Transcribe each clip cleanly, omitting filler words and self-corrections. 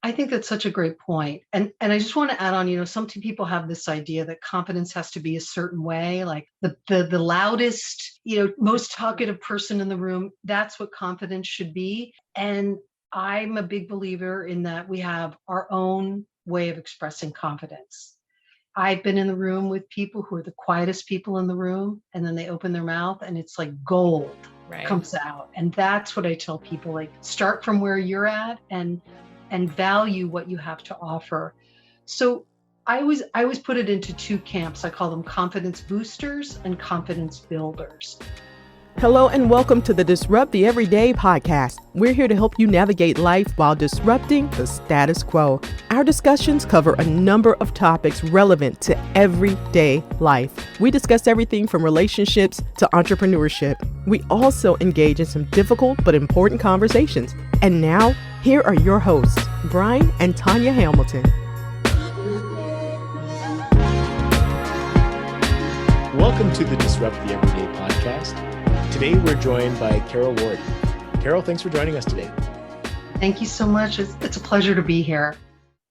I think that's such a great point. And I just want to add on, some people have this idea that confidence has to be a certain way, like the loudest, most talkative person in the room, that's what confidence should be. And I'm a big believer in that we have our own way of expressing confidence. I've been in the room with people who are the quietest people in the room, and then they open their mouth and it's like gold comes out. And that's what I tell people, like start from where you're at and value what you have to offer. So I always put it into two camps. I call them confidence boosters and confidence builders. Hello and welcome to the Disrupt the Everyday podcast. We're here to help you navigate life while disrupting the status quo. Our discussions cover a number of topics relevant to everyday life. We discuss everything from relationships to entrepreneurship. We also engage in some difficult but important conversations. And now, here are your hosts, Brian and Tanya Hamilton. Welcome to the Disrupt the Everyday podcast. Today, we're joined by Karol Ward. Karol, thanks for joining us today. Thank you so much. It's a pleasure to be here.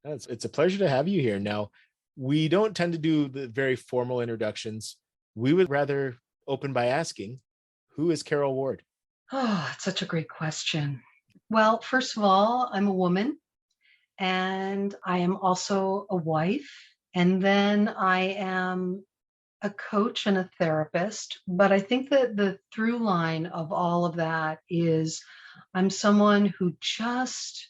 It's a pleasure to have you here. Now, we don't tend to do the very formal introductions. We would rather open by asking, who is Karol Ward? Oh, it's such a great question. Well, first of all, I'm a woman, and I am also a wife, and then I am a coach and a therapist. But I think that the through line of all of that is I'm someone who just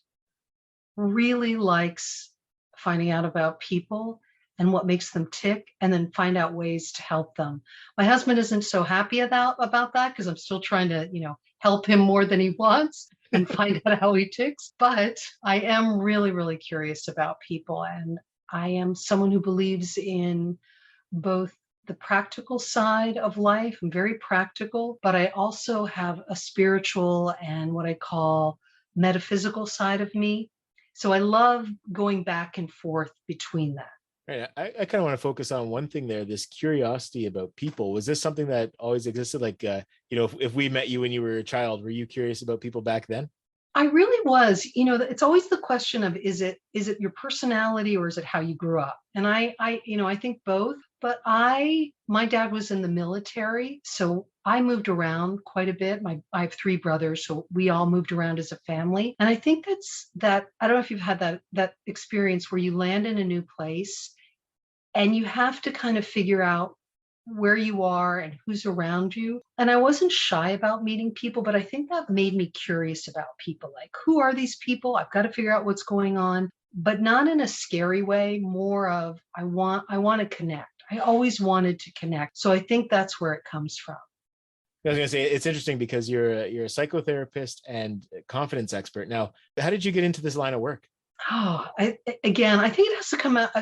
really likes finding out about people and what makes them tick, and then find out ways to help them. My husband isn't so happy about that because I'm still trying to, help him more than he wants and find out how he ticks. But I am really, really curious about people. And I am someone who believes in both the practical side of life. I'm very practical, but I also have a spiritual and what I call metaphysical side of me. So I love going back and forth between that. Right. I kind of want to focus on one thing there, this curiosity about people. Was this something that always existed? Like, if we met you when you were a child, were you curious about people back then? I really was. It's always the question of, is it your personality or is it how you grew up? And I think both. But my dad was in the military, so I moved around quite a bit. I have three brothers, so we all moved around as a family. And I think I don't know if you've had that experience where you land in a new place and you have to kind of figure out where you are and who's around you. And I wasn't shy about meeting people, but I think that made me curious about people. Like, who are these people? I've got to figure out what's going on, but not in a scary way, more of I want to connect. I always wanted to connect. So I think that's where it comes from. I was going to say, it's interesting because you're a psychotherapist and a confidence expert. Now, how did you get into this line of work? Oh, I think it has to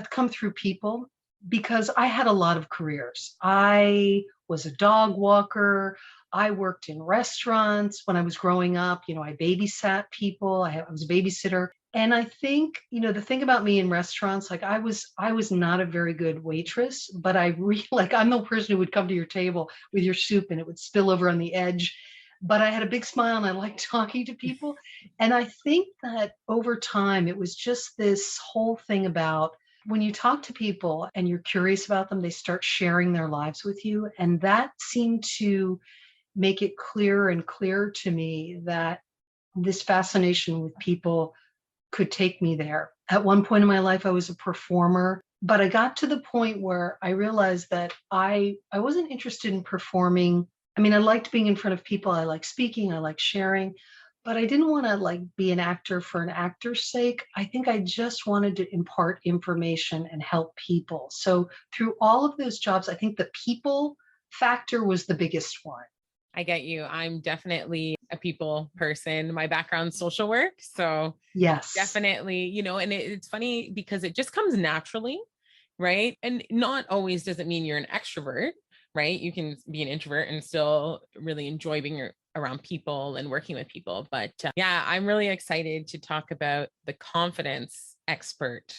come through people, because I had a lot of careers. I was a dog walker. I worked in restaurants when I was growing up. I babysat people. I was a babysitter. And I think, the thing about me in restaurants, like I was not a very good waitress, but I'm the person who would come to your table with your soup and it would spill over on the edge. But I had a big smile and I liked talking to people. And I think that over time, it was just this whole thing about when you talk to people and you're curious about them, they start sharing their lives with you. And that seemed to make it clearer and clearer to me that this fascination with people could take me there. At one point in my life, I was a performer, but I got to the point where I realized that I wasn't interested in performing. I mean, I liked being in front of people. I like speaking. I like sharing. But I didn't want to be an actor for an actor's sake. I think I just wanted to impart information and help people. So through all of those jobs, I think the people factor was the biggest one. I get you. I'm definitely a people person. My background's social work. So yes, definitely, and it's funny because it just comes naturally, right? And not always does it mean you're an extrovert, right? You can be an introvert and still really enjoy being around people and working with people. But I'm really excited to talk about the confidence expert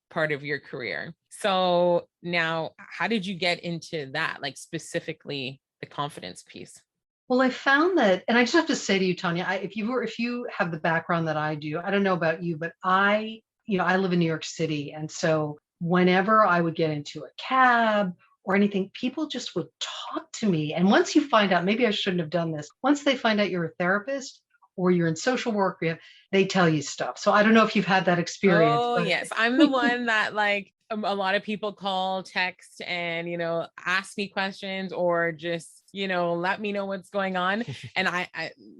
part of your career. So now, how did you get into that, specifically the confidence piece? Well, I found that, and I just have to say to you, Tanya, if you have the background that I do, I don't know about you, but I I live in New York City. And so whenever I would get into a cab or anything, people just would talk to me. And once you find out, maybe I shouldn't have done this, once they find out you're a therapist or you're in social work, they tell you stuff. So I don't know if you've had that experience. Oh, But yes. I'm the one that like a lot of people call, text, and, ask me questions or just, let me know what's going on. And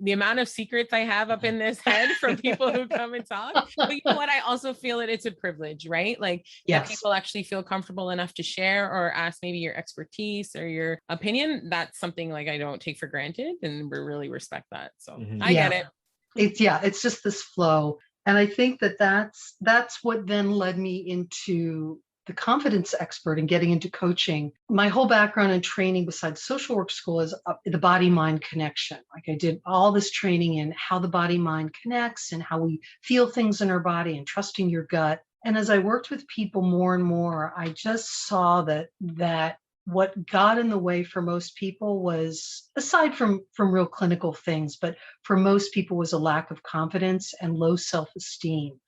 the amount of secrets I have up in this head from people who come and talk. But you know what? I also feel that it's a privilege, right? Like that Yes. people actually feel comfortable enough to share or ask maybe your expertise or your opinion. That's something like I don't take for granted, and we really respect that. So I get it. It's just this flow. And I think that's what then led me into the confidence expert and getting into coaching. My whole background and training besides social work school is the body-mind connection. Like I did all this training in how the body-mind connects and how we feel things in our body and trusting your gut. And as I worked with people more and more, I just saw that what got in the way for most people was, aside from real clinical things, but for most people was a lack of confidence and low self-esteem.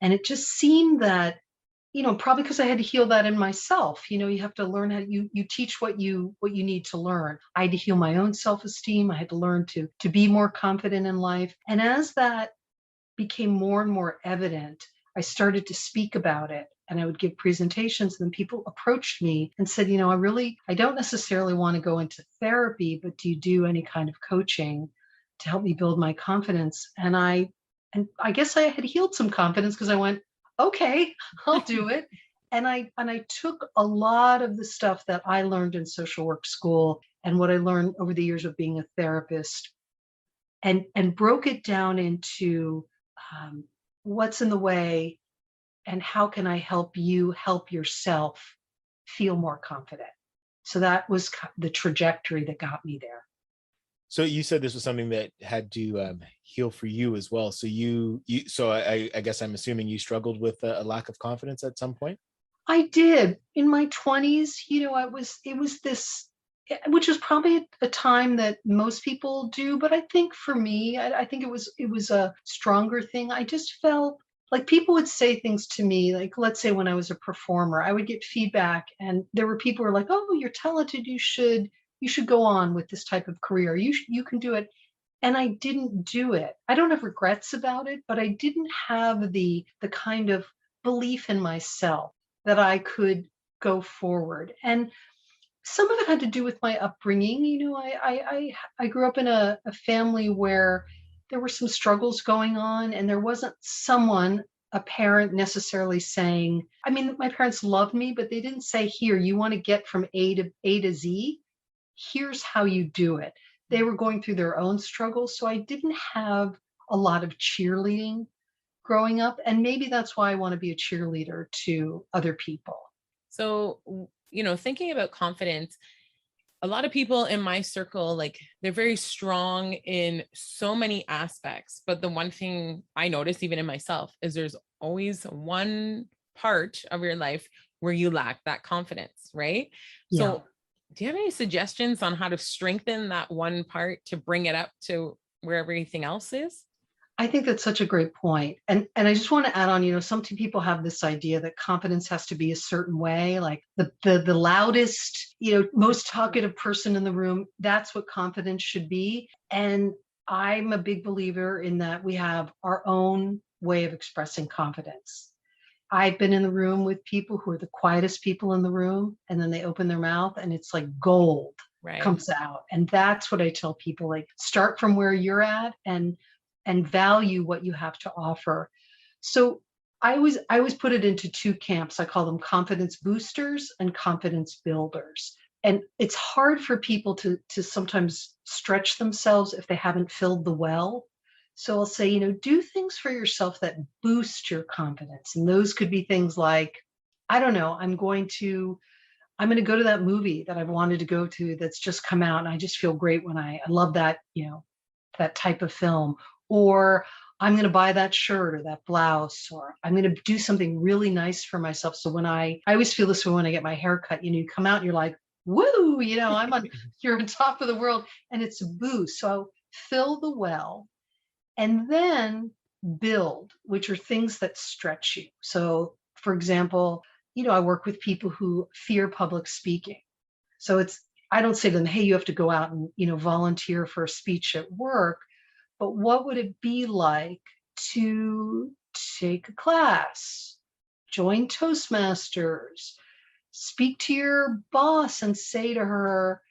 And it just seemed that, probably because I had to heal that in myself. You have to learn how you teach what you need to learn. I had to heal my own self-esteem. I had to learn to be more confident in life. And as that became more and more evident, I started to speak about it. And I would give presentations, and then people approached me and said, I don't necessarily want to go into therapy, but do you do any kind of coaching to help me build my confidence? And I guess I had healed some confidence because I went, okay, I'll do it. And I took a lot of the stuff that I learned in social work school and what I learned over the years of being a therapist and broke it down into what's in the way and how can I help you help yourself feel more confident. So that was the trajectory that got me there. So you said this was something that had to heal for you as well. So so I guess I'm assuming you struggled with a lack of confidence at some point. I did in my 20s. It was this, which was probably a time that most people do, but I think for me, I think it was a stronger thing. I just felt like people would say things to me, like, let's say when I was a performer, I would get feedback, and there were people who were like, "Oh, you're talented. You should go on with this type of career. You can do it." And I didn't do it. I don't have regrets about it, but I didn't have the kind of belief in myself that I could go forward. And some of it had to do with my upbringing. I grew up in a family where there were some struggles going on, and there wasn't a parent necessarily saying, I mean, my parents loved me, but they didn't say, here, you want to get from A to Z, here's how you do it. They were going through their own struggles. So I didn't have a lot of cheerleading growing up. And maybe that's why I want to be a cheerleader to other people. So, thinking about confidence, a lot of people in my circle, like they're very strong in so many aspects. But the one thing I notice even in myself is there's always one part of your life where you lack that confidence, right? Yeah. So do you have any suggestions on how to strengthen that one part to bring it up to where everything else is? I think that's such a great point. And I just want to add on, some people have this idea that confidence has to be a certain way, like the loudest, most talkative person in the room, that's what confidence should be. And I'm a big believer in that we have our own way of expressing confidence. I've been in the room with people who are the quietest people in the room, and then they open their mouth and it's like gold comes out. And that's what I tell people, like, start from where you're at and value what you have to offer. So I always put it into two camps. I call them confidence boosters and confidence builders. And it's hard for people to sometimes stretch themselves if they haven't filled the well. So I'll say, do things for yourself that boost your confidence. And those could be things like, I don't know, I'm going to go to that movie that I've wanted to go to that's just come out. And I just feel great when I love that, that type of film. Or I'm going to buy that shirt or that blouse, or I'm going to do something really nice for myself. So when I always feel this way when I get my hair cut, you come out and you're like, woo, you're on top of the world, and it's a boost. So fill the well. And then build, which are things that stretch you. So, for example, I work with people who fear public speaking. So I don't say to them, hey, you have to go out and, volunteer for a speech at work. But what would it be like to take a class, join Toastmasters, speak to your boss and say to her,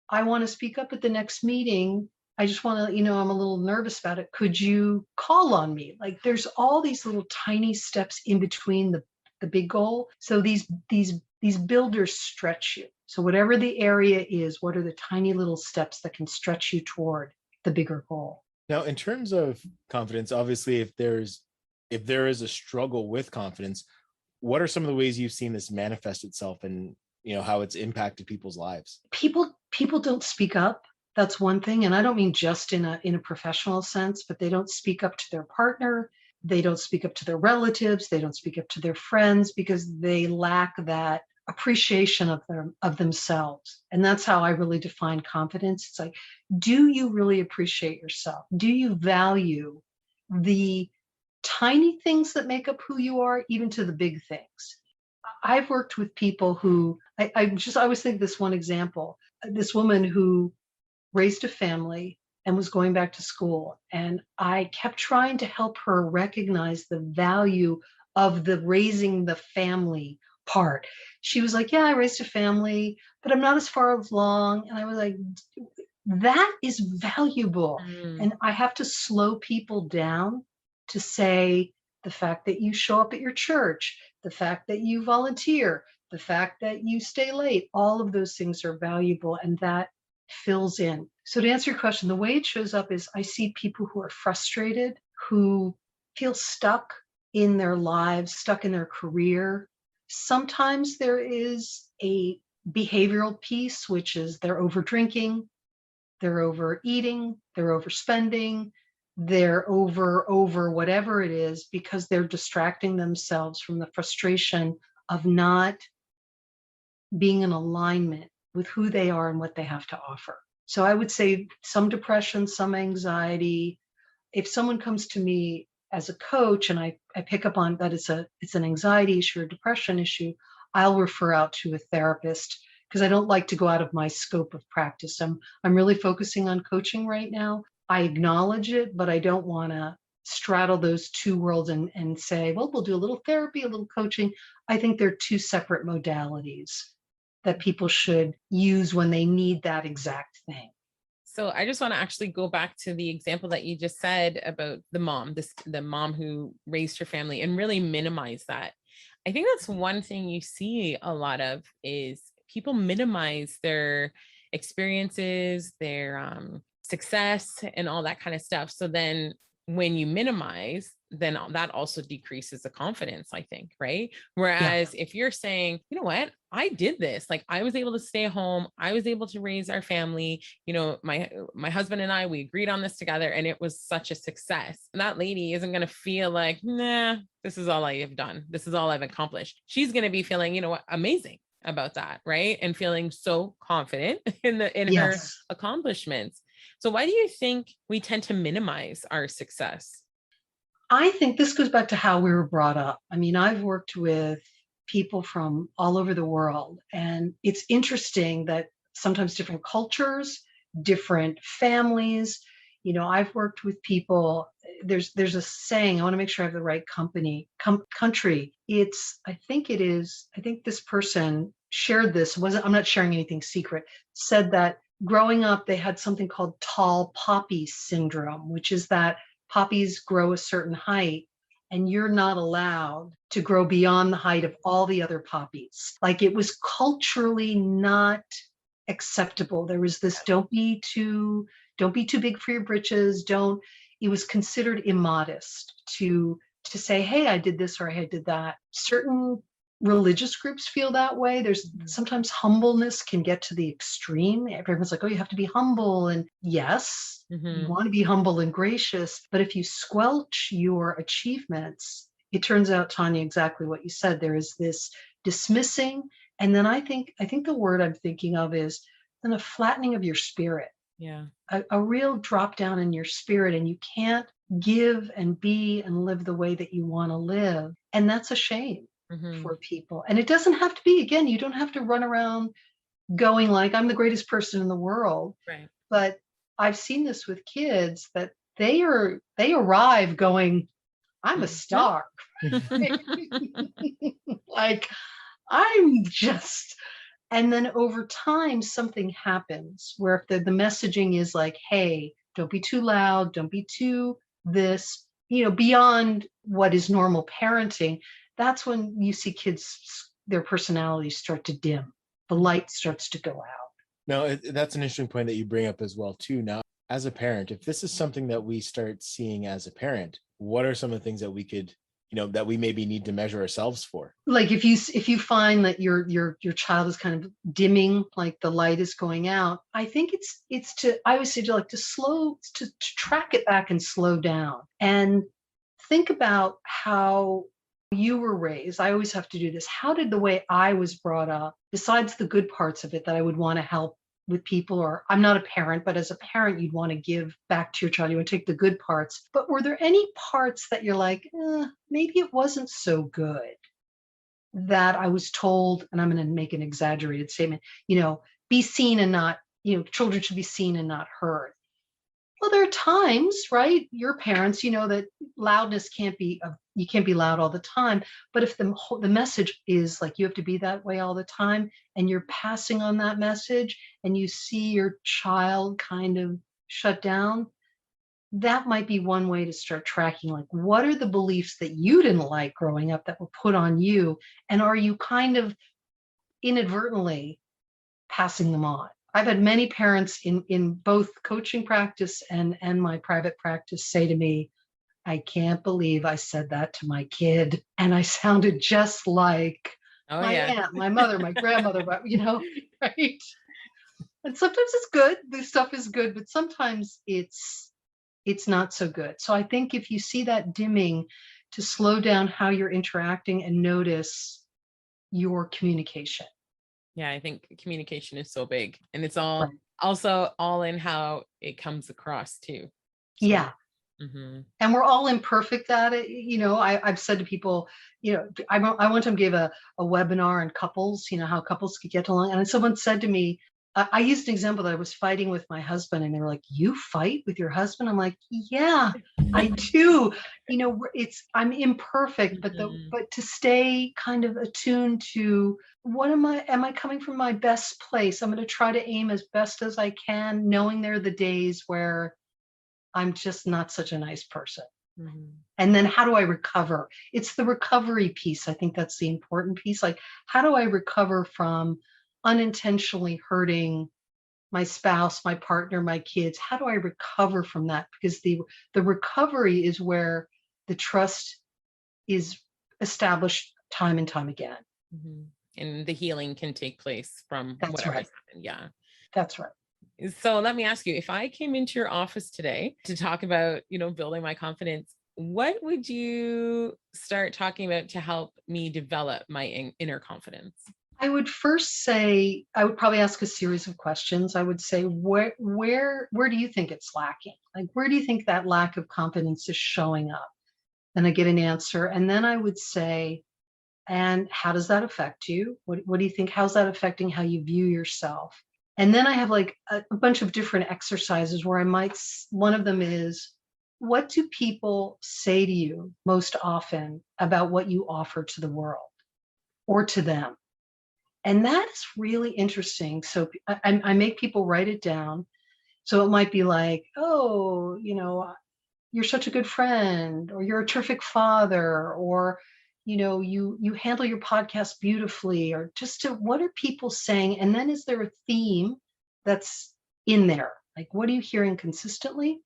I want to speak up at the next meeting. I just want to let you know I'm a little nervous about it. Could you call on me? Like, there's all these little tiny steps in between the big goal. So these builders stretch you. So whatever the area is, what are the tiny little steps that can stretch you toward the bigger goal? Now, in terms of confidence, obviously, if there is a struggle with confidence, what are some of the ways you've seen this manifest itself, and how it's impacted people's lives? People don't speak up. That's one thing, and I don't mean just in a professional sense, but they don't speak up to their partner. They don't speak up to their relatives. They don't speak up to their friends because they lack that appreciation of themselves. And that's how I really define confidence. It's like, do you really appreciate yourself? Do you value the tiny things that make up who you are, even to the big things? I've worked with people who I always think this one example, this woman who raised a family and was going back to school. And I kept trying to help her recognize the value of the raising the family part. She was like, yeah, I raised a family, but I'm not as far along. And I was like, that is valuable. And I have to slow people down to say the fact that you show up at your church, the fact that you volunteer, the fact that you stay late, all of those things are valuable, and that fills in. So to answer your question, the way it shows up is I see people who are frustrated, who feel stuck in their lives, stuck in their career. Sometimes there is a behavioral piece, which is they're over drinking, they're overeating, they're overspending, they're over whatever it is, because they're distracting themselves from the frustration of not being in alignment with who they are and what they have to offer. So I would say some depression, some anxiety. If someone comes to me as a coach and I pick up on that it's an anxiety issue or depression issue, I'll refer out to a therapist, because I don't like to go out of my scope of practice. I'm really focusing on coaching right now. I acknowledge it, but I don't want to straddle those two worlds and say, well, we'll do a little therapy, a little coaching. I think they're two separate modalities that people should use when they need that exact thing. So I just want to actually go back to the example that you just said about the mom who raised her family, and really minimize that. I think that's one thing you see a lot of, is people minimize their experiences, their success, and all that kind of stuff. So then when you minimize, then that also decreases the confidence, I think, right? Whereas if you're saying, you know what, I did this, like I was able to stay home, I was able to raise our family, my husband and I, we agreed on this together, and it was such a success. And that lady isn't going to feel like, nah, this is all I have done, this is all I've accomplished. She's going to be feeling, amazing about that, right? And feeling so confident in her accomplishments. So why do you think we tend to minimize our success? I think this goes back to how we were brought up. I mean, I've worked with people from all over the world, and it's interesting that sometimes different cultures, different families, I've worked with people. There's a saying, I want to make sure I have the right country. I think this person shared this, I'm not sharing anything secret, said that growing up, they had something called tall poppy syndrome, which is that poppies grow a certain height and you're not allowed to grow beyond the height of all the other poppies. Like, it was culturally not acceptable. There was this, don't be too big for your britches. It was considered immodest to say, hey, I did this or I did that. Certain religious groups feel that way. There's sometimes humbleness can get to the extreme. Everyone's like, oh, you have to be humble. And yes, you want to be humble and gracious. But if you squelch your achievements, it turns out, Tanya, exactly what you said. There is this dismissing. And then I think the word I'm thinking of is then a flattening of your spirit. Yeah. A real drop down in your spirit. And you can't give and be and live the way that you want to live. And that's a shame Mhm. for people. And it doesn't have to be, again, you don't have to run around going like, I'm the greatest person in the world. Right. But I've seen this with kids that they arrive going, I'm a star. Like, I'm just, and then over time, something happens where if the messaging is like, hey, don't be too loud, don't be too this, beyond what is normal parenting, that's when you see kids, their personalities start to dim. The light starts to go out. No, that's an interesting point that you bring up as well, too. Now, as a parent, if this is something that we start seeing as a parent, what are some of the things that we could, that we maybe need to measure ourselves for? Like if you find that your child is kind of dimming, like the light is going out, I think I always say to track it back and slow down and think about how you were raised. I always have to do this. How did the way I was brought up, besides the good parts of it that I would want to help with people, or I'm not a parent, but as a parent, you'd want to give back to your child. You would take the good parts. But were there any parts that you're like, maybe it wasn't so good that I was told, and I'm going to make an exaggerated statement, be seen and not, children should be seen and not heard. Well, there are times, right? Your parents, that loudness you can't be loud all the time. But if the message is like you have to be that way all the time, and you're passing on that message, and you see your child kind of shut down, that might be one way to start tracking. Like, what are the beliefs that you didn't like growing up that were put on you, and are you kind of inadvertently passing them on? I've had many parents in both coaching practice and my private practice say to me, I can't believe I said that to my kid. And I sounded just like my aunt, my mother, my grandmother, right? And sometimes it's good. This stuff is good, but sometimes it's not so good. So I think if you see that dimming, to slow down how you're interacting and notice your communication. Yeah, I think communication is so big, and it's all Right. also all in how it comes across too. So, Yeah. And we're all imperfect at it. I've said to people, I one time gave a webinar on couples, how couples could get along. And someone said to me, I used an example that I was fighting with my husband, and they were like, you fight with your husband? I'm like, yeah, I do. I'm imperfect, but to stay kind of attuned to am I coming from my best place? I'm going to try to aim as best as I can, knowing there are the days where I'm just not such a nice person. And then how do I recover? It's the recovery piece. I think that's the important piece. Like, how do I recover from unintentionally hurting my spouse, my partner, my kids? How do I recover from that? Because the recovery is where the trust is established time and time again. And the healing can take place from whatever happened. Yeah. That's right. So let me ask you, if I came into your office today to talk about, building my confidence, what would you start talking about to help me develop my inner confidence? I would first say, I would probably ask a series of questions. I would say, where do you think it's lacking? Like, where do you think that lack of confidence is showing up? Then I get an answer. And then I would say, and how does that affect you? What do you think? How's that affecting how you view yourself? And then I have like a bunch of different exercises where one of them is, what do people say to you most often about what you offer to the world or to them? And that is really interesting. So I make people write it down. So it might be like, oh, you're such a good friend, or you're a terrific father, or you handle your podcast beautifully, or what are people saying? And then is there a theme that's in there? Like, what are you hearing consistently?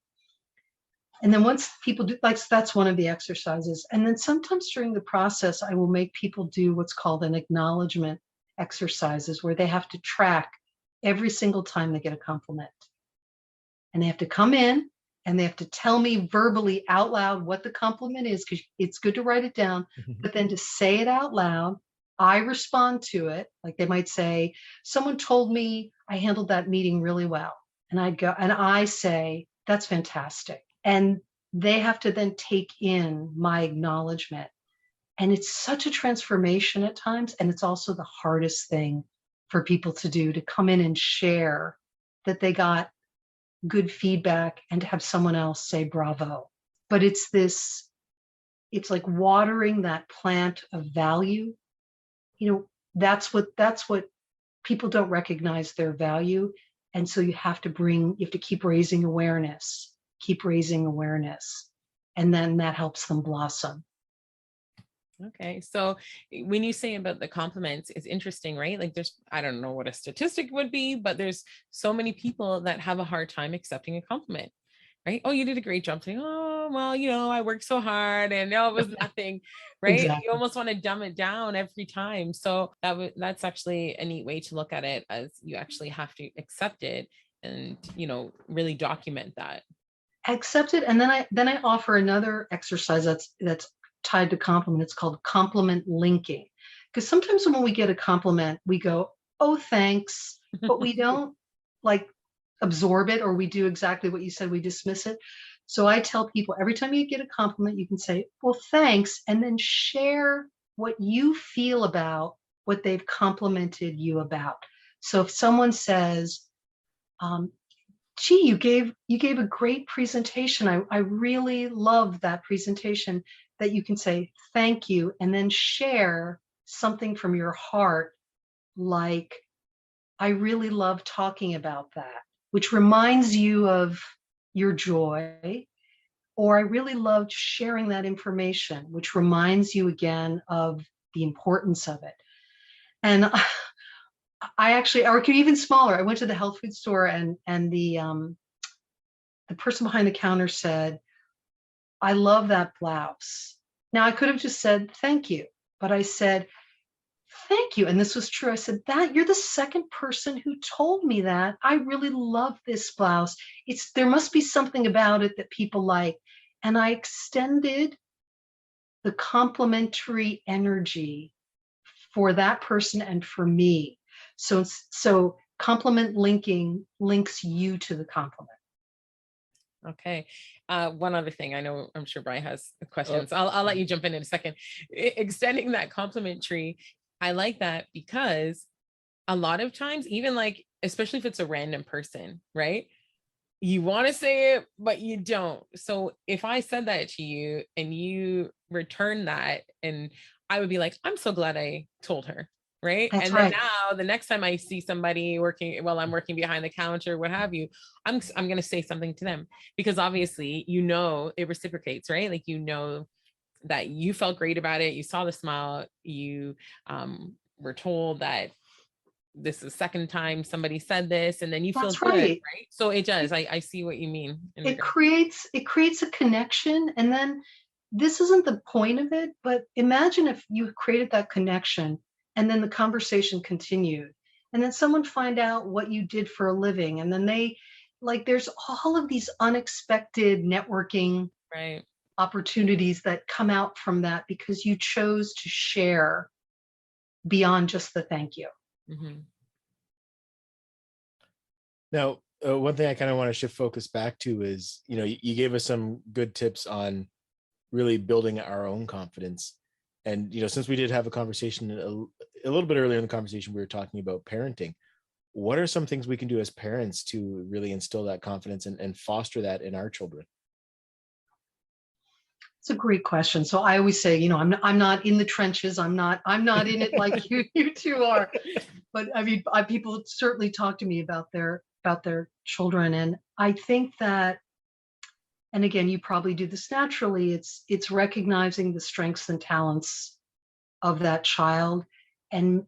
And then once people do, like, that's one of the exercises. And then sometimes during the process, I will make people do what's called an acknowledgement exercises, where they have to track every single time they get a compliment. And they have to come in and they have to tell me verbally out loud what the compliment is, because it's good to write it down, but then to say it out loud. I respond to it. Like, they might say, someone told me I handled that meeting really well. And I'd go and I say, that's fantastic. And they have to then take in my acknowledgement. And it's such a transformation at times. And it's also the hardest thing for people to do, to come in and share that they got good feedback and to have someone else say bravo. But it's like watering that plant of value. That's what people don't recognize their value. And so you have to keep raising awareness. And then that helps them blossom. Okay. So when you say about the compliments, it's interesting, right? Like I don't know what a statistic would be, but there's so many people that have a hard time accepting a compliment, right? Oh, you did a great job. Saying, oh, well, I worked so hard and no, it was nothing, right? Exactly. You almost want to dumb it down every time. So that's actually a neat way to look at it, as you actually have to accept it and, really document that. Accept it. And then I offer another exercise that's tied to compliment. It's called compliment linking. Because sometimes when we get a compliment, we go, oh, thanks, but we don't like absorb it, or we do exactly what you said, we dismiss it. So I tell people, every time you get a compliment, you can say, well, thanks, and then share what you feel about what they've complimented you about. So if someone says, gee, you gave a great presentation. I really love that presentation, that you can say thank you and then share something from your heart, like, I really love talking about that, which reminds you of your joy, or I really loved sharing that information, which reminds you again of the importance of it. And I actually, or it could be even smaller. I went to the health food store and the person behind the counter said, I love that blouse. Now I could have just said, thank you, but I said, thank you. And this was true. I said, that you're the second person who told me that. I really love this blouse. There must be something about it that people like. And I extended the complimentary energy for that person and for me. So compliment linking links you to the compliment. Okay. One other thing, I'm sure Brian has questions. I'll let you jump in a second. Extending that compliment tree, I like that, because a lot of times, even like, especially if it's a random person, right? You want to say it, but you don't. So if I said that to you and you return that, and I would be like, I'm so glad I told her. Right. That's and then right. now the next time I see somebody working while I'm working behind the counter, what have you, I'm going to say something to them, because obviously, it reciprocates, right? Like, that you felt great about it. You saw the smile. You were told that this is the second time somebody said this, and then you feel good, right? So it does. I see what you mean. It creates a connection, and then this isn't the point of it, but imagine if you created that connection and then the conversation continued, and then someone find out what you did for a living, and then there's all of these unexpected networking opportunities that come out from that, because you chose to share beyond just the thank you. Mm-hmm. Now, one thing I kind of want to shift focus back to is, you gave us some good tips on really building our own confidence. And, since we did have a conversation a little bit earlier in the conversation, we were talking about parenting. What are some things we can do as parents to really instill that confidence and foster that in our children? It's a great question. So I always say, I'm not in the trenches. I'm not in it like you two are. But I mean, people certainly talk to me about their children, and I think that, and again, you probably do this naturally, it's recognizing the strengths and talents of that child, and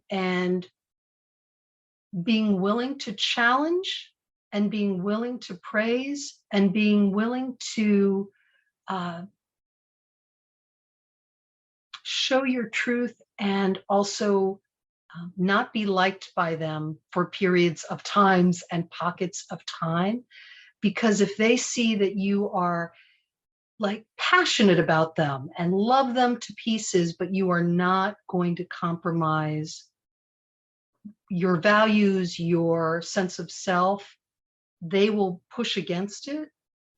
being willing to challenge, and being willing to praise, and being willing to show your truth, and also not be liked by them for periods of times and pockets of time. Because if they see that you are like passionate about them and love them to pieces, but you are not going to compromise your values, your sense of self, they will push against it.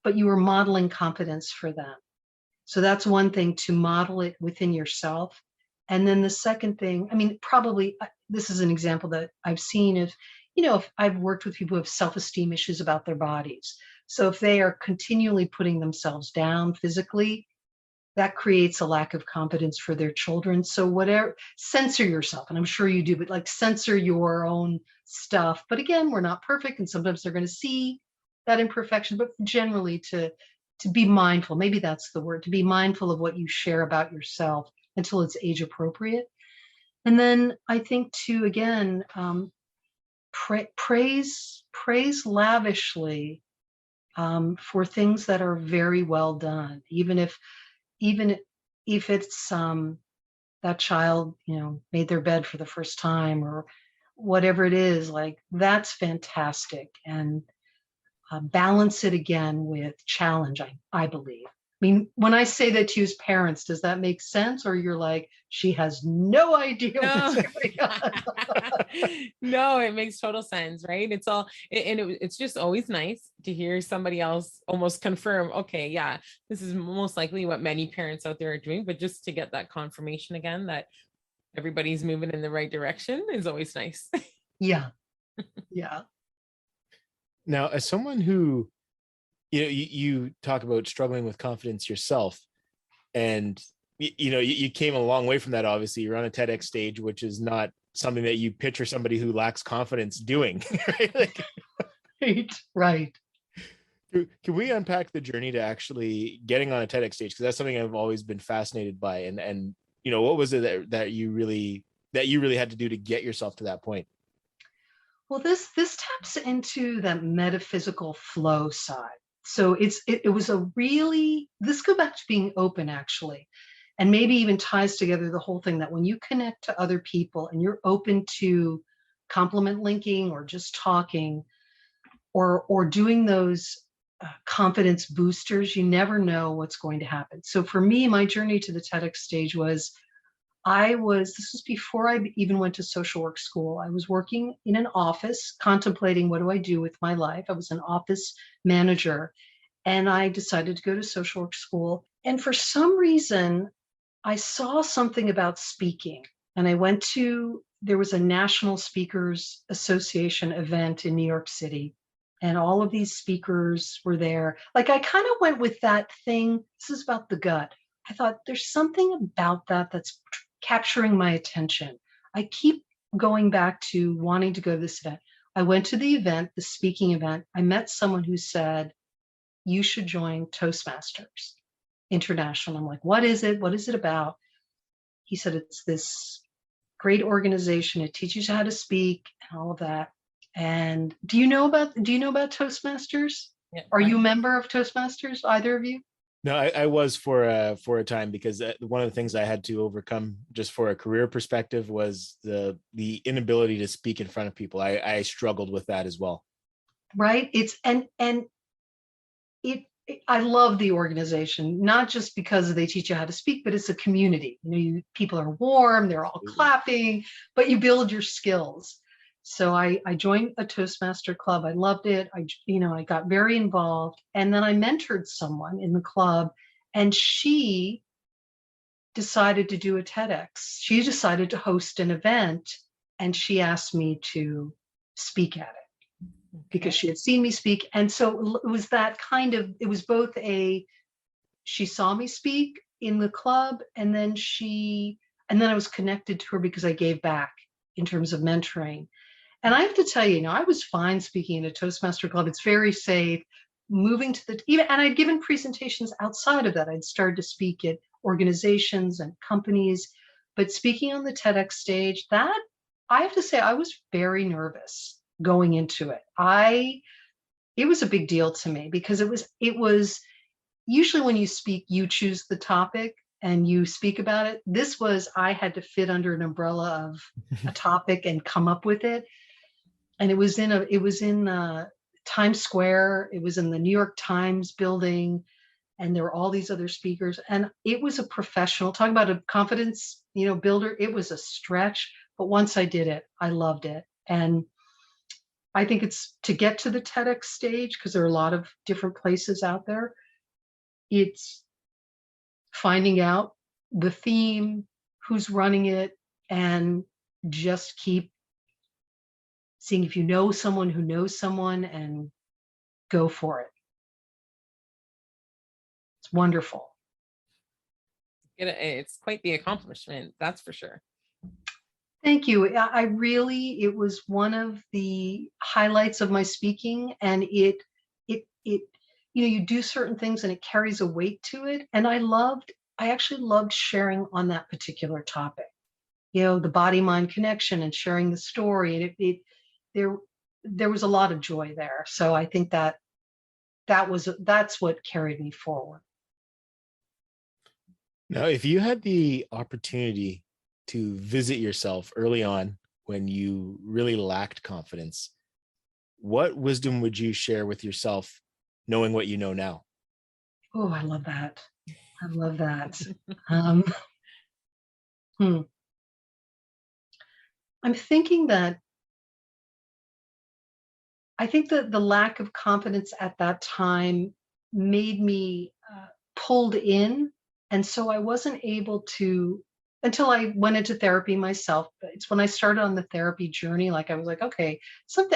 but you were modeling confidence for them. So that's one thing, to model it within yourself. And then the second thing, I mean, probably this is an example that I've seen if, if I've worked with people who have self-esteem issues about their bodies. So if they are continually putting themselves down physically, that creates a lack of confidence for their children. So whatever, censor yourself, and I'm sure you do, but like censor your own stuff. But again, we're not perfect, and sometimes they're going to see that imperfection, but generally to be mindful, maybe that's the word, to be mindful of what you share about yourself until it's age appropriate. And then I think to, again, praise lavishly for things that are very well done, even if it's that child, made their bed for the first time or whatever it is, like that's fantastic. And balance it again with challenge, I believe. I mean, when I say that to you as parents, does that make sense? Or you're like, she has no idea what's going on? No, it makes total sense, right? It's just always nice to hear somebody else almost confirm, okay, yeah, this is most likely what many parents out there are doing, but just to get that confirmation again that everybody's moving in the right direction is always nice. Yeah. Yeah. Now, as someone who, you talk about struggling with confidence yourself, and you came a long way from that. Obviously, you're on a TEDx stage, which is not something that you picture somebody who lacks confidence doing. Right? Right. Can we unpack the journey to actually getting on a TEDx stage? Because that's something I've always been fascinated by. And what was it that you really had to do to get yourself to that point? Well, this taps into that metaphysical flow side. So it was this go back to being open, actually, and maybe even ties together the whole thing, that when you connect to other people and you're open to compliment linking or just talking or doing those confidence boosters, you never know what's going to happen. So for me, my journey to the TEDx stage was, this was before I even went to social work school. I was working in an office, contemplating what do I do with my life. I was an office manager, and I decided to go to social work school. And for some reason, I saw something about speaking, and there was a National Speakers Association event in New York City, and all of these speakers were there. Like, I kind of went with that thing. This is about the gut. I thought there's something about that that's capturing my attention. I keep going back to wanting to go to this event. I went to the event, the speaking event. I met someone who said, you should join Toastmasters International. I'm like, what is it? What is it about? He said, it's this great organization. It teaches you how to speak and all of that. And do you know about Toastmasters? Yeah, Are you a member of Toastmasters, either of you? No, I was for a time, because one of the things I had to overcome just for a career perspective was the inability to speak in front of people. I struggled with that as well. Right. I love the organization, not just because they teach you how to speak, but it's a community. People are warm, they're all clapping, but you build your skills. So I joined a Toastmaster club. I loved it. I got very involved, and then I mentored someone in the club, and she decided to do a TEDx. She decided to host an event, and she asked me to speak at it because she had seen me speak. And so it was it was both she saw me speak in the club, and then I was connected to her because I gave back in terms of mentoring. And I have to tell you, I was fine speaking in a Toastmaster club. It's very safe. Moving to and I'd given presentations outside of that. I'd started to speak at organizations and companies, but speaking on the TEDx stage, that I have to say, I was very nervous going into it. It was a big deal to me because it was usually when you speak, you choose the topic and you speak about it. I had to fit under an umbrella of a topic and come up with it. And it was in Times Square. It was in the New York Times building, and there were all these other speakers. And it was a professional, talking about a confidence, builder. It was a stretch, but once I did it, I loved it. And I think it's to get to the TEDx stage, because there are a lot of different places out there. It's finding out the theme, who's running it, and just keep seeing if you know someone who knows someone and go for it. It's wonderful. It's quite the accomplishment, that's for sure. Thank you. I really, it was one of the highlights of my speaking, and it, you do certain things and it carries a weight to it. And I actually loved sharing on that particular topic, the body-mind connection and sharing the story. And there was a lot of joy there. So I think that's what carried me forward. Now, if you had the opportunity to visit yourself early on when you really lacked confidence, what wisdom would you share with yourself, knowing what you know now? Oh, I love that. I love that. I'm thinking that I think that the lack of confidence at that time made me pulled in. And so I wasn't able to, until I went into therapy myself. It's when I started on the therapy journey, I was like, okay,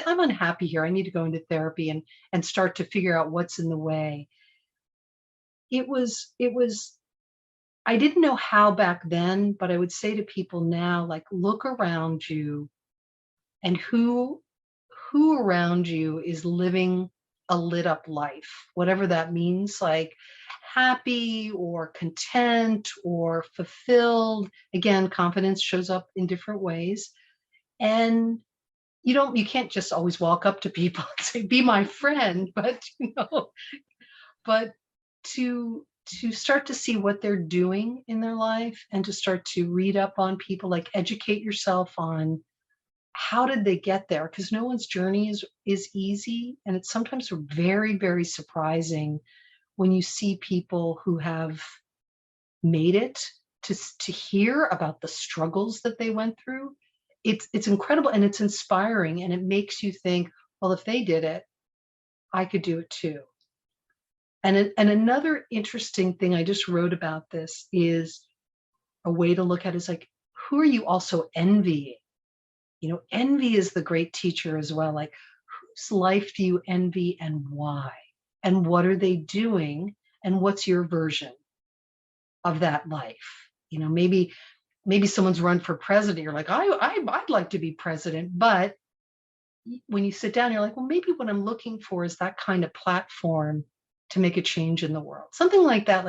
I'm unhappy here. I need to go into therapy and start to figure out what's in the way. It was, I didn't know how back then, but I would say to people now, look around you, and who around you is living a lit up life, whatever that means, happy or content or fulfilled. Again, confidence shows up in different ways. And you can't just always walk up to people and say, be my friend, but to start to see what they're doing in their life, and to start to read up on people, educate yourself on how did they get there? Because no one's journey is easy. And it's sometimes very, very surprising when you see people who have made it, to hear about the struggles that they went through. It's incredible, and it's inspiring, and it makes you think, well, if they did it, I could do it too. And another interesting thing, I just wrote about this, is a way to look at it is who are you also envying? Envy is the great teacher as well. Whose life do you envy and why? And what are they doing? And what's your version of that life? Maybe someone's run for president. You're like, I'd like to be president. But when you sit down, you're like, well, maybe what I'm looking for is that kind of platform to make a change in the world. Something like that.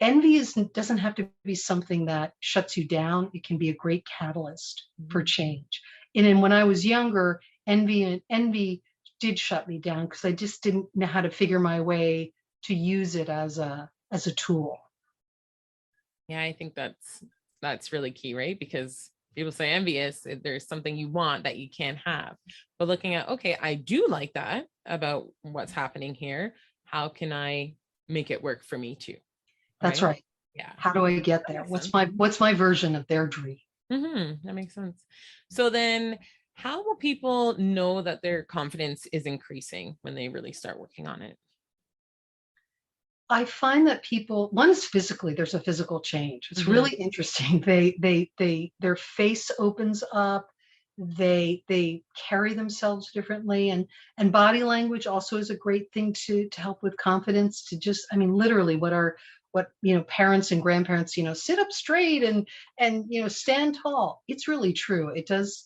Envy doesn't have to be something that shuts you down. It can be a great catalyst for change. And then when I was younger, envy did shut me down, because I just didn't know how to figure my way to use it as a tool. Yeah, I think that's really key, right? Because people say envious, there's something you want that you can't have. But looking at, okay, I do like that about what's happening here. How can I make it work for me too? That's right. Yeah. How do I get there? What's my version of their dream? That makes sense. So then how will people know that their confidence is increasing when they really start working on it? I find that people, one is physically, there's a physical change. It's really interesting. Their face opens up. They carry themselves differently, and body language also is a great thing to help with confidence. To just, literally, what parents and grandparents, sit up straight and stand tall. It's really true. It does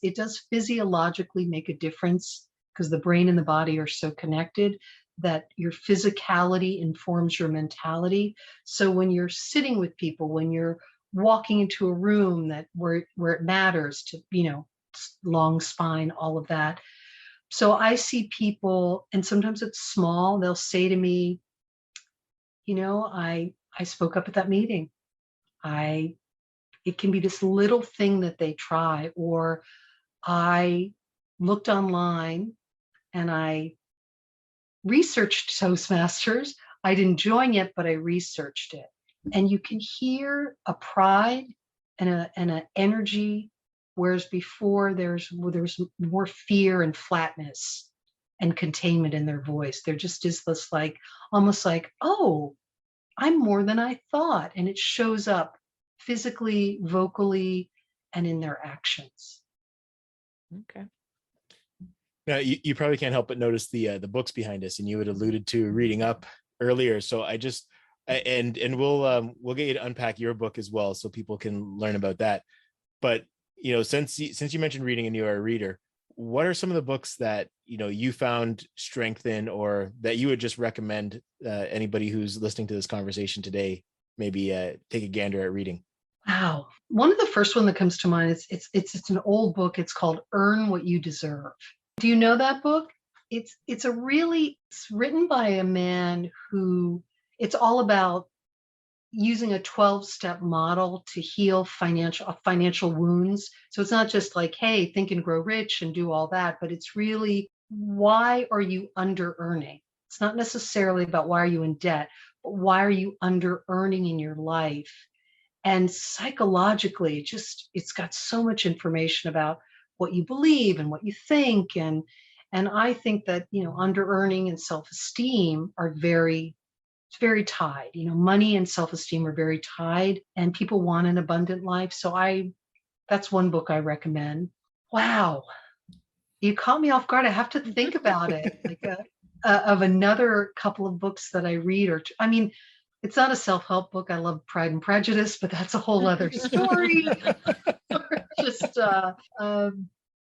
physiologically make a difference, because the brain and the body are so connected, that your physicality informs your mentality. So when you're sitting with people, when you're walking into a room where it matters to, long spine, all of that. So I see people, and sometimes it's small, they'll say to me, I spoke up at that meeting. It can be this little thing that they try, or I looked online and I researched Toastmasters. I didn't join yet, but I researched it. And you can hear a pride and an energy Whereas before there's more fear and flatness and containment in their voice. There just is this like, almost like, oh, I'm more than I thought. And it shows up physically, vocally, and in their actions. Okay. Now, you probably can't help but notice the books behind us, and you had alluded to reading up earlier. So and we'll get you to unpack your book as well, so people can learn about that. But since you mentioned reading and you are a reader, what are some of the books that you found strength in, or that you would just recommend anybody who's listening to this conversation today maybe take a gander at reading? Wow. One of the first one that comes to mind is it's an old book. It's called Earn What You Deserve. Do you know that book? It's written by a man who, it's all about using a 12-step model to heal financial wounds. So it's not just like, hey, think and grow rich and do all that, but it's really, why are you under earning? It's not necessarily about why are you in debt, but why are you under earning in your life? And psychologically, it's got so much information about what you believe and what you think. And I think that, under earning and self-esteem are very tied. Money and self-esteem are very tied, and people want an abundant life. So that's one book I recommend. Wow. You caught me off guard. I have to think about it. Like of another couple of books that I read, it's not a self-help book. I love Pride and Prejudice, but that's a whole other story.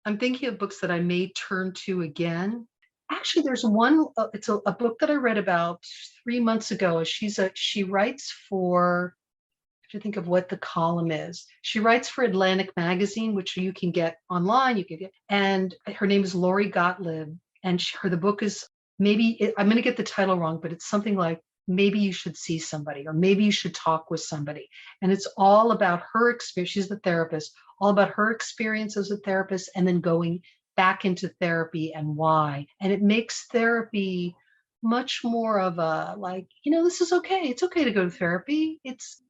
I'm thinking of books that I may turn to again. Actually, there's one, it's a book that I read about 3 months ago. She writes for, I have to think of what the column is. She writes for Atlantic Magazine, which you can get online, and her name is Lori Gottlieb. And the book is, I'm going to get the title wrong, but it's something like, maybe you should see somebody, or maybe you should talk with somebody. And it's all about her experience. She's the therapist, all about her experience as a therapist, and then going back into therapy and why. And it makes therapy much more of a, like, this is okay. It's okay to go to therapy. It's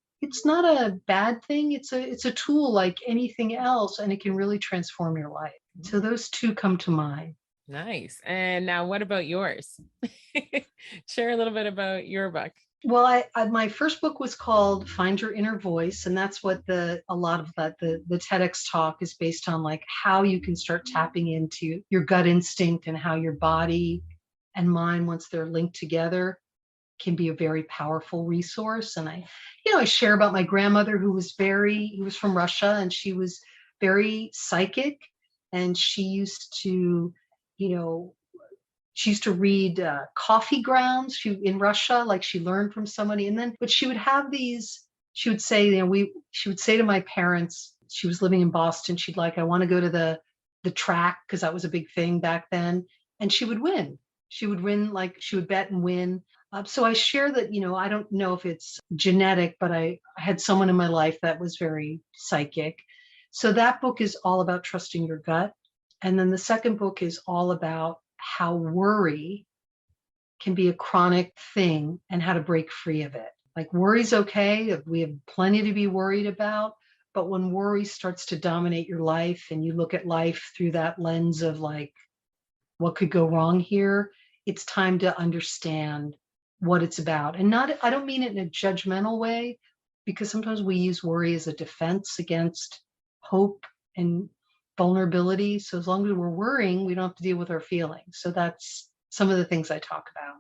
not a bad thing. It's a tool like anything else, and it can really transform your life. So those two come to mind. Nice. And now what about yours? Share a little bit about your book. Well, my first book was called Find Your Inner Voice. And that's what a lot of the TEDx talk is based on, like how you can start tapping into your gut instinct, and how your body and mind, once they're linked together, can be a very powerful resource. And I share about my grandmother who was from Russia, and she was very psychic, and she used to read coffee grounds in Russia, like she learned from somebody. But she would have she would say, she would say to my parents, she was living in Boston, she'd like, I want to go to the track, because that was a big thing back then. And she would win. Like she would bet and win. So I share that, I don't know if it's genetic, but I had someone in my life that was very psychic. So that book is all about trusting your gut. And then the second book is all about how worry can be a chronic thing and how to break free of it. Like, worry's okay. We have plenty to be worried about. But when worry starts to dominate your life, and you look at life through that lens of like, what could go wrong here? It's time to understand what it's about. And I don't mean it in a judgmental way, because sometimes we use worry as a defense against hope and vulnerability. So as long as we're worrying, we don't have to deal with our feelings. So that's some of the things I talk about.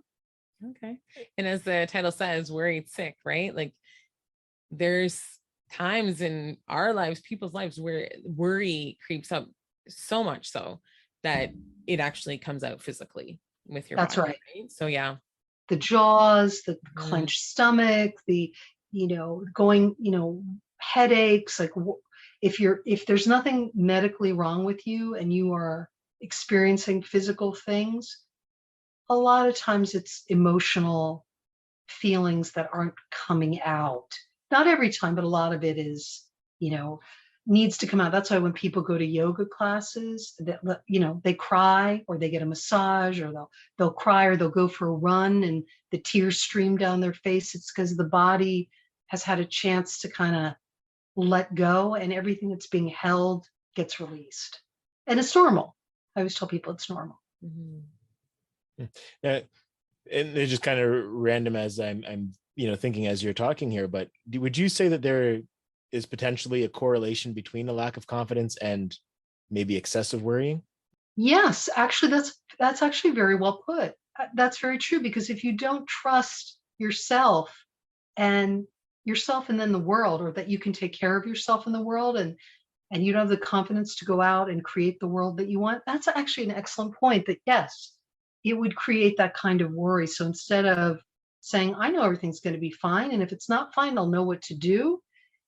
Okay. And as the title says, worried sick, right? Like, there's times in our lives, people's lives, where worry creeps up so much so that it actually comes out physically with your That's body, right. So yeah. The jaws, the clenched stomach, the, headaches, like if there's nothing medically wrong with you and you are experiencing physical things, a lot of times it's emotional feelings that aren't coming out. Not every time, but a lot of it is, needs to come out. That's why when people go to yoga classes, they cry, or they get a massage, or they'll cry, or they'll go for a run and the tears stream down their face. It's because the body has had a chance to kind of let go, and everything that's being held gets released. And it's normal. I always tell people it's normal. And it's just kind of random as I'm thinking as you're talking here, but would you say that there is potentially a correlation between a lack of confidence and maybe excessive worrying? Yes, actually, that's actually very well put. That's very true, because if you don't trust yourself and then the world, or that you can take care of yourself in the world, and you don't have the confidence to go out and create the world that you want, that's actually an excellent point, that yes, it would create that kind of worry. So instead of saying, I know everything's going to be fine, and if it's not fine, I'll know what to do,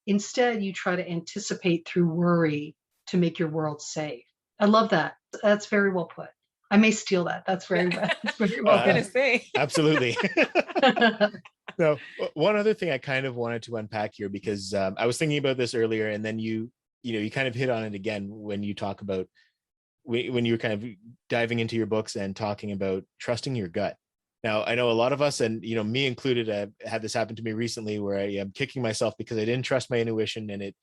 instead you try to anticipate through worry to make your world safe. I love that. That's very well put. I may steal that. That's very, that's very well I was going to say. Absolutely. So one other thing I kind of wanted to unpack here, because I was thinking about this earlier, and then you kind of hit on it again when you talk about when you were kind of diving into your books and talking about trusting your gut. Now, I know a lot of us, and me included, had this happen to me recently, where I am kicking myself because I didn't trust my intuition, and it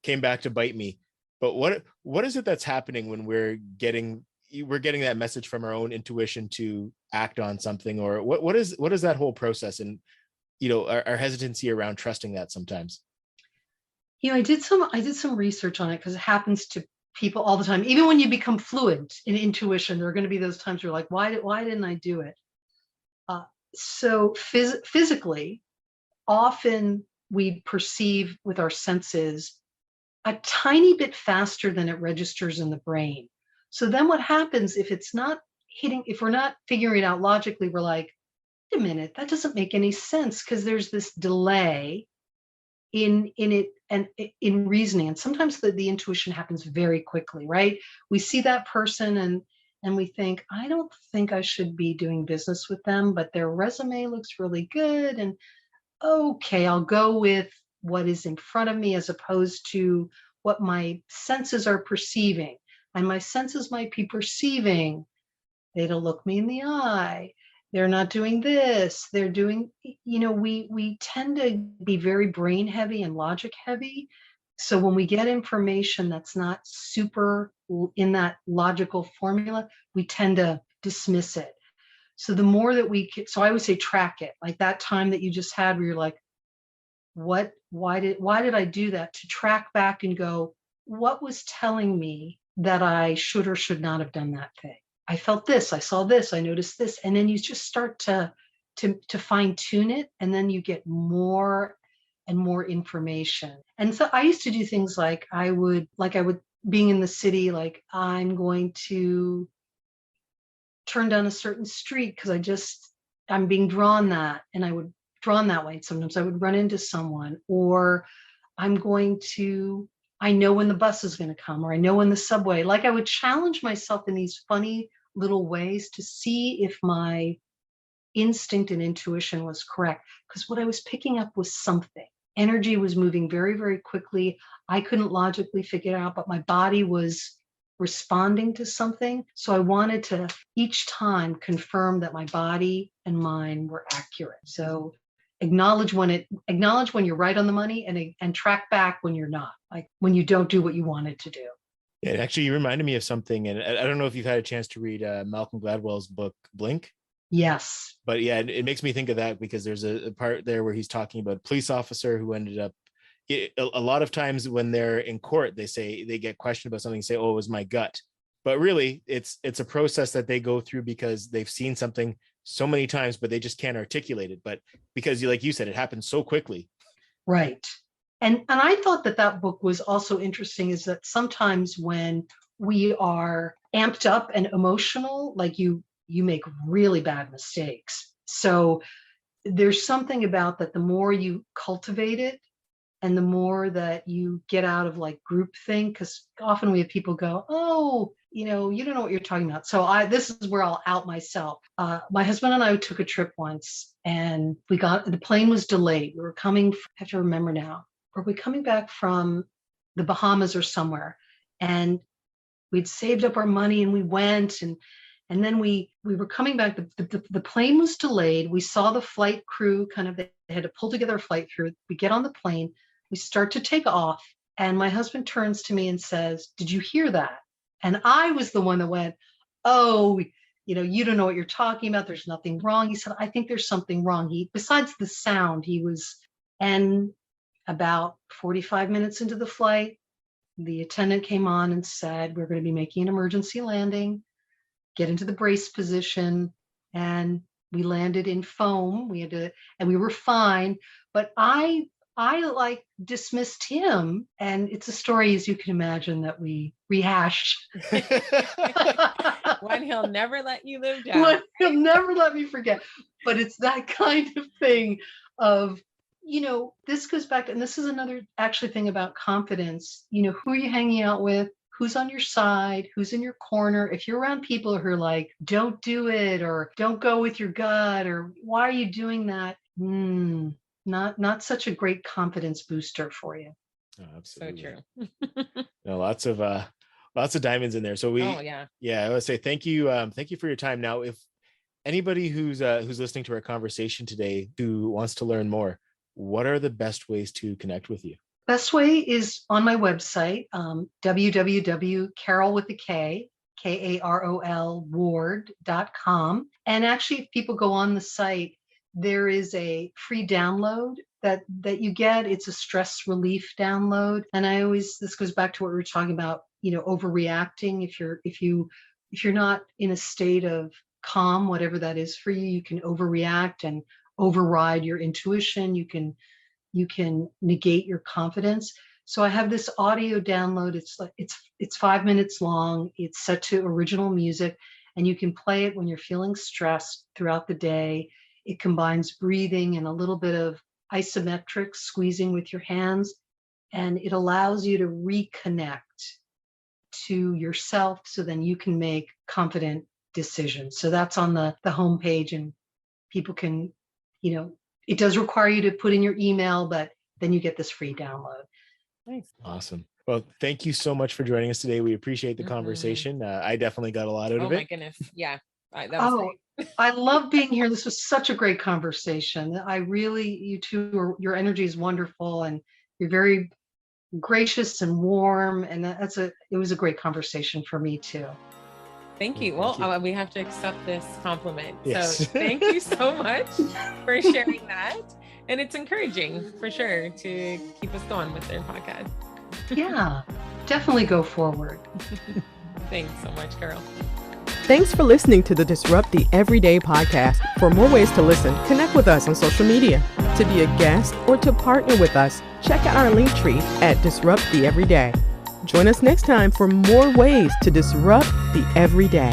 came back to bite me. But what is it that's happening when we're getting that message from our own intuition to act on something, or what is that whole process, and our hesitancy around trusting that sometimes? I did some research on it, because it happens to people all the time. Even when you become fluent in intuition, there are going to be those times where you're like, why didn't I do it? So physically, often we perceive with our senses a tiny bit faster than it registers in the brain. So then what happens if we're not figuring it out logically, we're like, wait a minute, that doesn't make any sense, because there's this delay in it and in reasoning. And sometimes the intuition happens very quickly, right? We see that person and we think, I don't think I should be doing business with them, but their resume looks really good. And okay, I'll go with what is in front of me as opposed to what my senses are perceiving. And my senses might be perceiving, they don't look me in the eye, they're not doing this, they're doing, we tend to be very brain heavy and logic heavy. So when we get information that's not super in that logical formula, we tend to dismiss it. So the more that so I would say track it, like that time that you just had where you're like, why did I do that? To track back and go, what was telling me that I should or should not have done that thing? I felt this, I saw this, I noticed this. And then you just start to fine tune it. And then you get more and more information. And so I used to do things like I would being in the city, like I'm going to turn down a certain street because I'm being drawn that, and I would drawn that way. Sometimes I would run into someone, or I know when the bus is going to come, or I know when the subway, like I would challenge myself in these funny little ways to see if my instinct and intuition was correct. Because what I was picking up was something. Energy was moving very, very quickly. I couldn't logically figure it out, but my body was responding to something. So I wanted to each time confirm that my body and mind were accurate. So acknowledge when you're right on the money, and track back when you're not, like when you don't do what you wanted to do. Yeah, actually, you reminded me of something, and I don't know if you've had a chance to read Malcolm Gladwell's book, Blink. Yes. But yeah, it makes me think of that, because there's a part there where he's talking about a police officer who ended up, a lot of times when they're in court, they get questioned about something, say, oh, it was my gut. But really, it's a process that they go through because they've seen something so many times, but they just can't articulate it. But because, like you said, it happens so quickly. Right. And I thought that book was also interesting, is that sometimes when we are amped up and emotional, like you make really bad mistakes. So there's something about that. The more you cultivate it, and the more that you get out of like groupthink, because often we have people go, oh, you don't know what you're talking about. So this is where I'll out myself. My husband and I took a trip once, and the plane was delayed. We were coming, I have to remember now, were we coming back from the Bahamas or somewhere? And we'd saved up our money and we went, and then we were coming back. The plane was delayed. We saw the flight crew they had to pull together a flight crew. We get on the plane, we start to take off, And my husband turns to me and says, "Did you hear that?" And I was the one that went, "Oh, you don't know what you're talking about. There's nothing wrong." He said, "I think there's something wrong." Besides the sound, and about 45 minutes into the flight, the attendant came on and said, "We're going to be making an emergency landing. Get into the brace position." And we landed in foam. And we were fine. But I like dismissed him. And it's a story, as you can imagine, that we rehashed. One he'll never let you live down. One he'll never let me forget. But it's that kind of thing of, this goes back, and this is another actually thing about confidence. Who are you hanging out with? Who's on your side? Who's in your corner? If you're around people who are like, "Don't do it," or "Don't go with your gut," or "Why are you doing that?" Not such a great confidence booster for you. Oh, absolutely. So true. Lots of diamonds in there. So I would say thank you for your time. Now, if anybody who's listening to our conversation today who wants to learn more, what are the best ways to connect with you? Best way is on my website, www.Karol with a K, Karol Ward.com. And actually, if people go on the site, there is a free download that you get. It's a stress relief download. And this goes back to what we were talking about, overreacting. If you're not in a state of calm, whatever that is for you, you can overreact and override your intuition. You can negate your confidence. So I have this audio download. It's 5 minutes long. It's set to original music, and you can play it when you're feeling stressed throughout the day. It combines breathing and a little bit of isometric squeezing with your hands, and it allows you to reconnect to yourself so then you can make confident decisions. So that's on the homepage, and people can, it does require you to put in your email, but then you get this free download. Nice. Awesome. Well, thank you so much for joining us today. We appreciate the conversation. I definitely got a lot out of it. Oh my goodness. Yeah. That was great. I love being here. This was such a great conversation. You two, your energy is wonderful, and you're very gracious and warm. And it was a great conversation for me too. Thank you. We have to accept this compliment. Yes. So thank you so much for sharing that. And it's encouraging for sure to keep us going with their podcast. Yeah, definitely go forward. Thanks so much, Karol. Thanks for listening to the Disrupt the Everyday podcast. For more ways to listen, connect with us on social media. To be a guest or to partner with us, check out our link tree at Disrupt the Everyday. Join us next time for more ways to disrupt the everyday.